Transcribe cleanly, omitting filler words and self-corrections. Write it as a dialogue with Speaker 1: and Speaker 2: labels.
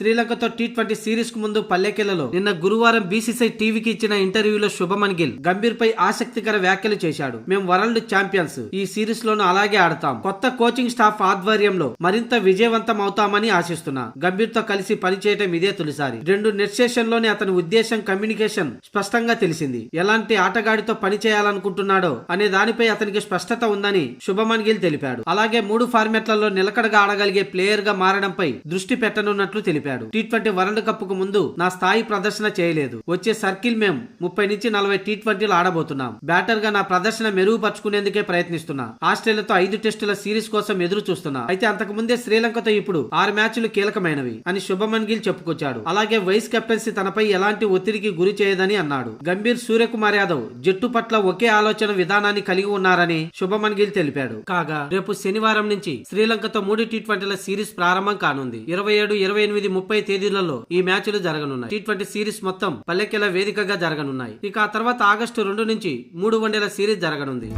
Speaker 1: శ్రీలంకతో T20 series కు ముందు పల్లెకెలలో నిన్న గురువారం బీసీసీ టీవీకి ఇచ్చిన ఇంటర్వ్యూలో శుభమన్ గిల్ గంభీర్ పై ఆసక్తికర వ్యాఖ్యలు చేశాడు. మేము వరల్డ్ ఛాంపియన్స్, ఈ సిరీస్ లోను అలాగే ఆడతాం. కొత్త కోచింగ్ స్టాఫ్ ఆధ్వర్యంలో మరింత విజయవంతం అవుతామని ఆశిస్తున్నా. గంభీర్ తో కలిసి పనిచేయటం ఇదే తొలిసారి. 2 నెట్ సెషన్ లోనే అతని ఉద్దేశం, కమ్యూనికేషన్ స్పష్టంగా తెలిసింది. ఎలాంటి ఆటగాడితో పని చేయాలనుకుంటున్నాడో అనే దానిపై అతనికి స్పష్టత ఉందని శుభమన్ గిల్ తెలిపాడు. అలాగే 3 ఫార్మాట్లలో నిలకడగా ఆడగలిగే ప్లేయర్ గా మారడంపై దృష్టి పెట్టనున్నట్లు తెలిపాడు. టీ20 వరల్డ్ కప్ కు ముందు నా స్థాయి ప్రదర్శన చేయలేదు. వచ్చే సర్కిల్ మేము 30 నుంచి 40 టీ20లు ఆడబోతున్నాం. బ్యాటర్ గా నా ప్రదర్శన మెరుగుపరుచుకునేందుకే ప్రయత్నిస్తున్నా. ఆస్ట్రేలియాతో 5 టెస్టుల సిరీస్ కోసం ఎదురు చూస్తున్నా. అయితే అంతకు ముందే శ్రీలంకతో ఇప్పుడు 6 మ్యాచ్లు కీలకమైనవి అని శుభమన్ గిల్ చెప్పుకొచ్చాడు. అలాగే వైస్ కెప్టెన్సీ తనపై ఎలాంటి ఒత్తిడికి గురి చేయదని అన్నాడు. గంభీర్, సూర్యకుమార్ యాదవ్ జట్టు పట్ల ఒకే ఆలోచన విధానాన్ని కలిగి ఉన్నారని శుభమన్ గిల్ తెలిపాడు. కాగా రేపు శనివారం నుంచి శ్రీలంకతో 3 టీ20ల సిరీస్ ప్రారంభం కానుంది. 27, 28, 30 తేదీలలో ఈ మ్యాచ్లు జరగనున్నాయి. టీ20 సిరీస్ మొత్తం పల్లెకెల వేదికగా జరగనున్నాయి. ఇక ఆ తర్వాత ఆగస్టు 2 నుంచి 3 వన్డేల సిరీస్ జరగనుంది.